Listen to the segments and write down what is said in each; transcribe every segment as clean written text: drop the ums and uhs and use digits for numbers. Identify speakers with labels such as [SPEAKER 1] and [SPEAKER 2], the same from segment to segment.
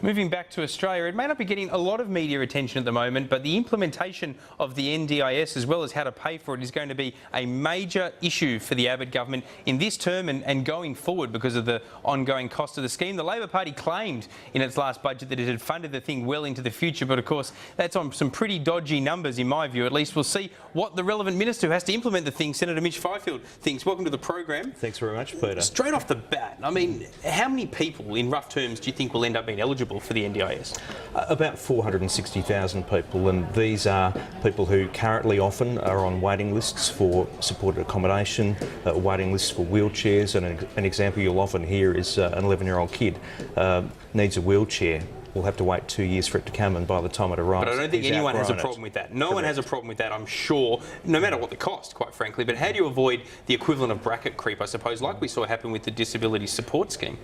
[SPEAKER 1] Moving back to Australia, it may not be getting a lot of media attention at the moment, but the implementation of the NDIS, as well as how to pay for it, is going to be a major issue for the Abbott government in this term and going forward because of the ongoing cost of the scheme. The Labor Party claimed in its last budget that it had funded the thing well into the future, but of course that's on some pretty dodgy numbers in my view. At least we'll see what the relevant minister who has to implement the thing, Senator Mitch Fifield, thinks. Welcome to the program.
[SPEAKER 2] Thanks very much, Peter.
[SPEAKER 1] Straight off the bat, I mean, how many people, in rough terms, do you think will end up being eligible for the NDIS?
[SPEAKER 2] About 460,000 people, and these are people who currently often are on waiting lists for supported accommodation, waiting lists for wheelchairs, and an example you'll often hear is an 11-year-old kid needs a wheelchair. We'll have to wait 2 years for it to come, and by the time it arrives,
[SPEAKER 1] but I don't think anyone has a problem with that. No one has a problem with that, I'm sure, no matter what the cost, quite frankly. But how do you avoid the equivalent of bracket creep, I suppose, like we saw happen with the disability support scheme?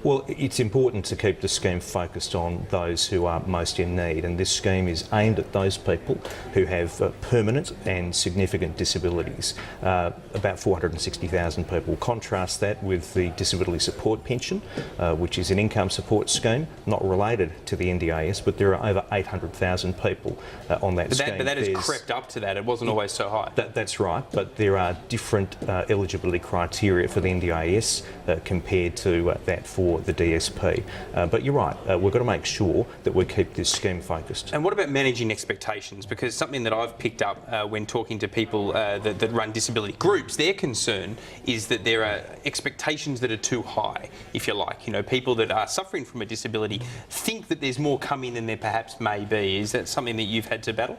[SPEAKER 2] Well, it's important to keep the scheme focused on those who are most in need, and this scheme is aimed at those people who have permanent and significant disabilities. About 460,000 people. Contrast that with the disability support pension, which is an income support scheme, not related to the NDIS, but there are over 800,000 people on that scheme.
[SPEAKER 1] But that has crept up to that. It wasn't always so high.
[SPEAKER 2] That's right, but there are different eligibility criteria for the NDIS compared to that for the DSP. But you're right, we've got to make sure that we keep this scheme focused.
[SPEAKER 1] And what about managing expectations? Because something that I've picked up when talking to people that run disability groups, their concern is that there are expectations that are too high, if you like. You know, people that are suffering from a disability think that there's more coming than there perhaps may be. Is that something that you've had to battle?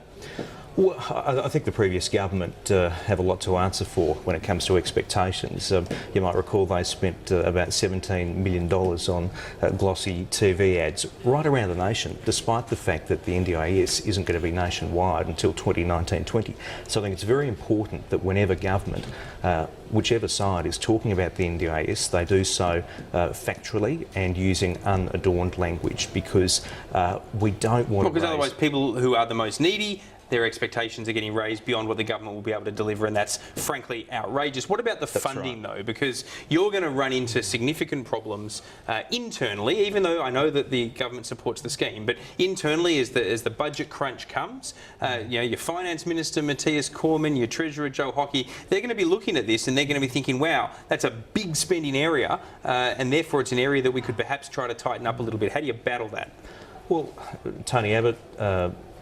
[SPEAKER 2] Well, I think the previous government have a lot to answer for when it comes to expectations. You might recall they spent about $17 million on glossy TV ads right around the nation, despite the fact that the NDIS isn't going to be nationwide until 2019-20. So I think it's very important that whenever government, whichever side is talking about the NDIS, they do so factually and using unadorned language, because we don't want to
[SPEAKER 1] because otherwise people who are the most needy, their expectations are getting raised beyond what the government will be able to deliver, and that's frankly outrageous. What about the funding, though? Because you're going to run into significant problems internally, even though I know that the government supports the scheme, but internally as the budget crunch comes, you know, your Finance Minister Matthias Cormann, your Treasurer Joe Hockey, they're going to be looking at this and they're going to be thinking, wow, that's a big spending area, and therefore it's an area that we could perhaps try to tighten up a little bit. How do you battle that?
[SPEAKER 2] Well, Tony Abbott,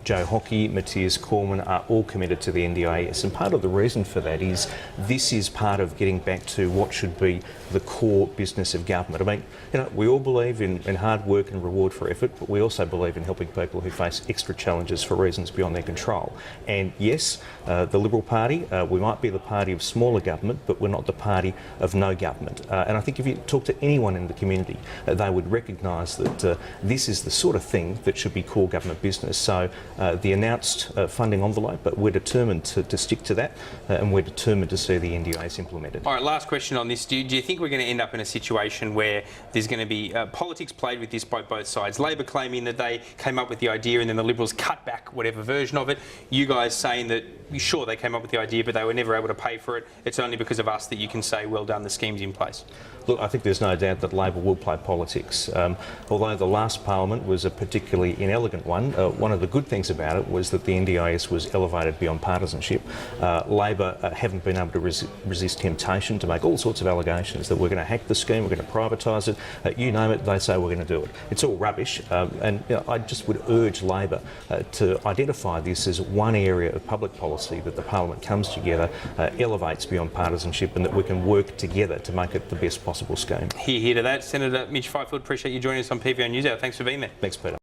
[SPEAKER 2] Joe Hockey, Matthias Cormann are all committed to the NDIS, and part of the reason for that is this is part of getting back to what should be the core business of government. I mean, you know, we all believe in hard work and reward for effort, but we also believe in helping people who face extra challenges for reasons beyond their control. And yes, the Liberal Party, we might be the party of smaller government, but we're not the party of no government. And I think if you talk to anyone in the community, they would recognise that this is the sort of thing that should be core government business. So the announced funding envelope, but we're determined to stick to that, and we're determined to see the NDIS implemented.
[SPEAKER 1] All right, last question on this. Do you think we're going to end up in a situation where there's going to be politics played with this by both sides? Labor claiming that they came up with the idea and then the Liberals cut back whatever version of it. You guys saying that, sure, they came up with the idea, but they were never able to pay for it. It's only because of us that you can say, well done, the scheme's in place.
[SPEAKER 2] Look, I think there's no doubt that Labor will play politics. Although the last Parliament was a particularly inelegant one, one of the good things about it was that the NDIS was elevated beyond partisanship. Labor haven't been able to resist temptation to make all sorts of allegations that we're going to hack the scheme, we're going to privatise it, you name it, they say we're going to do it. It's all rubbish, and you know, I just would urge Labor to identify this as one area of public policy that the Parliament comes together, elevates beyond partisanship, and that we can work together to make it the best possible scheme.
[SPEAKER 1] Hear to that. Senator Mitch Fifield, appreciate you joining us on PVO News Hour. Thanks for being there.
[SPEAKER 2] Thanks, Peter.